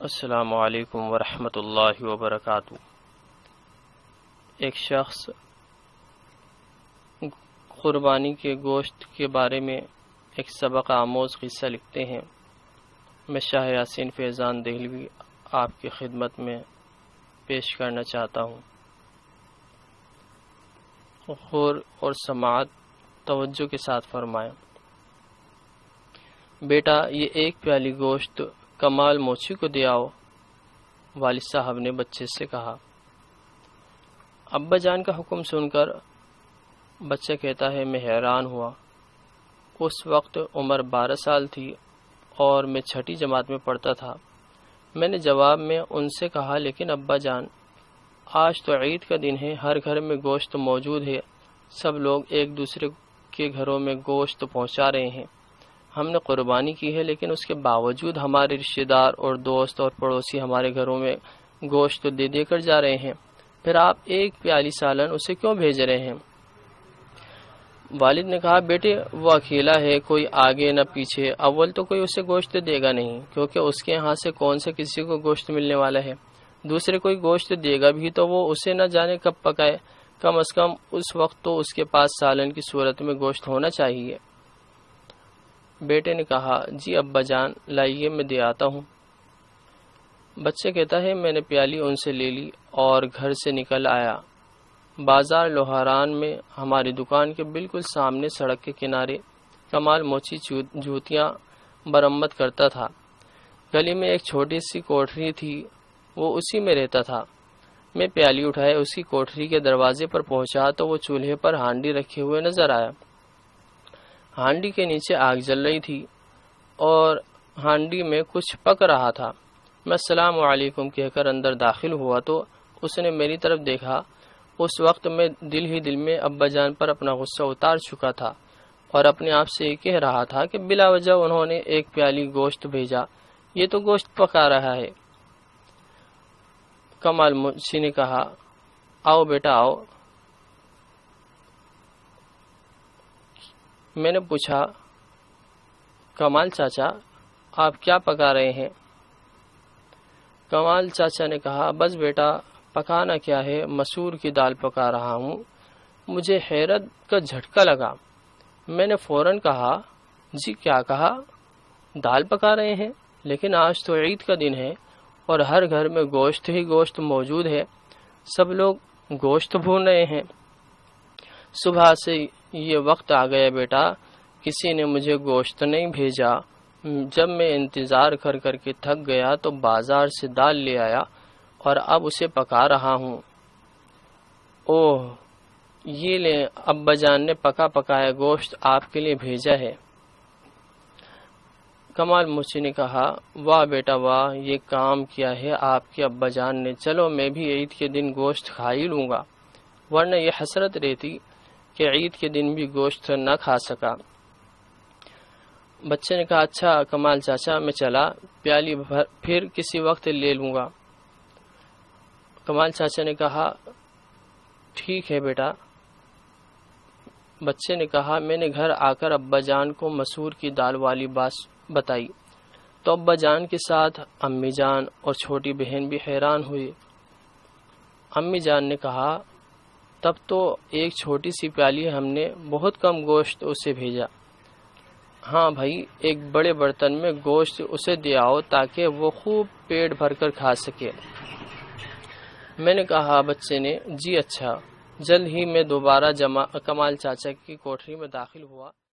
السلام علیکم ورحمۃ اللہ وبرکاتہ۔ ایک شخص قربانی کے گوشت کے بارے میں ایک سبق آموز قصہ لکھتے ہیں۔ میں شاہ یاسین فیضان دہلوی آپ کی خدمت میں پیش کرنا چاہتا ہوں۔ غور اور سماعت توجہ کے ساتھ فرمائیں۔ بیٹا، یہ ایک پیالی گوشت کمال موچی کو دے آؤ، والد صاحب نے بچے سے کہا۔ ابا جان کا حکم سن کر بچہ کہتا ہے، میں حیران ہوا۔ اس وقت عمر 12 سال تھی اور میں 6ٹھی جماعت میں پڑھتا تھا۔ میں نے جواب میں ان سے کہا، لیکن ابا جان، آج تو عید کا دن ہے، ہر گھر میں گوشت موجود ہے، سب لوگ ایک دوسرے کے گھروں میں گوشت پہنچا رہے ہیں، ہم نے قربانی کی ہے، لیکن اس کے باوجود ہمارے رشتہ دار اور دوست اور پڑوسی ہمارے گھروں میں گوشت دے دے کر جا رہے ہیں، پھر آپ ایک پیالی سالن اسے کیوں بھیج رہے ہیں؟ والد نے کہا، بیٹے وہ اکیلا ہے، کوئی آگے نہ پیچھے، اول تو کوئی اسے گوشت دے گا نہیں، کیونکہ اس کے ہاں سے کون سے کسی کو گوشت ملنے والا ہے، دوسرے کوئی گوشت دے گا بھی تو وہ اسے نہ جانے کب پکائے، کم از کم اس وقت تو اس کے پاس سالن کی صورت میں گوشت ہونا چاہیے۔ بیٹے نے کہا، جی ابا جان، لائیے میں دے آتا ہوں۔ بچہ کہتا ہے، میں نے پیالی ان سے لے لی اور گھر سے نکل آیا۔ بازار لوہاران میں ہماری دکان کے بالکل سامنے سڑک کے کنارے کمال موچی جوتیاں مرمت کرتا تھا۔ گلی میں ایک چھوٹی سی کوٹھری تھی، وہ اسی میں رہتا تھا۔ میں پیالی اٹھائے اسی کوٹھری کے دروازے پر پہنچا تو وہ چولہے پر ہانڈی رکھے ہوئے نظر آیا۔ ہانڈی کے نیچے آگ جل رہی تھی اور ہانڈی میں کچھ پک رہا تھا۔ میں السلام علیکم کہہ کر اندر داخل ہوا تو اس نے میری طرف دیکھا۔ اس وقت میں دل ہی دل میں ابا جان پر اپنا غصہ اتار چکا تھا اور اپنے آپ سے یہ کہہ رہا تھا کہ بلا وجہ انہوں نے ایک پیالی گوشت بھیجا، یہ تو گوشت پکا رہا ہے۔ کمال موچی نے کہا، آؤ بیٹا آؤ۔ میں نے پوچھا، کمال چاچا آپ کیا پکا رہے ہیں؟ کمال چاچا نے کہا، بس بیٹا پکانا کیا ہے، مسور کی دال پکا رہا ہوں۔ مجھے حیرت کا جھٹکا لگا۔ میں نے فوراً کہا، جی کیا کہا؟ دال پکا رہے ہیں؟ لیکن آج تو عید کا دن ہے اور ہر گھر میں گوشت ہی گوشت موجود ہے، سب لوگ گوشت بھون رہے ہیں۔ صبح سے یہ وقت آ گیا بیٹا، کسی نے مجھے گوشت نہیں بھیجا۔ جب میں انتظار کر کر کے تھک گیا تو بازار سے دال لے آیا اور اب اسے پکا رہا ہوں۔ اوہ، یہ لیں، ابا جان نے پکا پکایا گوشت آپ کے لیے بھیجا ہے۔ کمال موچی نے کہا، واہ بیٹا واہ، یہ کام کیا ہے آپ کے ابا جان نے، چلو میں بھی عید کے دن گوشت کھا ہی لوں گا، ورنہ یہ حسرت رہتی کہ عید کے دن بھی گوشت نہ کھا سکا۔ بچے نے کہا، اچھا کمال چاچا میں چلا، پیالی پھر کسی وقت لے لوں گا۔ کمال چاچا نے کہا، ٹھیک ہے بیٹا۔ بچے نے کہا، میں نے گھر آ کر ابا جان کو مسور کی دال والی بات بتائی تو ابا جان کے ساتھ امی جان اور چھوٹی بہن بھی حیران ہوئی۔ امی جان نے کہا، تب تو ایک چھوٹی سی پیالی ہم نے بہت کم گوشت اسے بھیجا۔ ہاں بھائی، ایک بڑے برتن میں گوشت اسے دے آؤ تاکہ وہ خوب پیٹ بھر کر کھا سکے۔ میں نے کہا بچے نے، جی اچھا۔ جلد ہی میں دوبارہ کمال چاچا کی کوٹھری میں داخل ہوا۔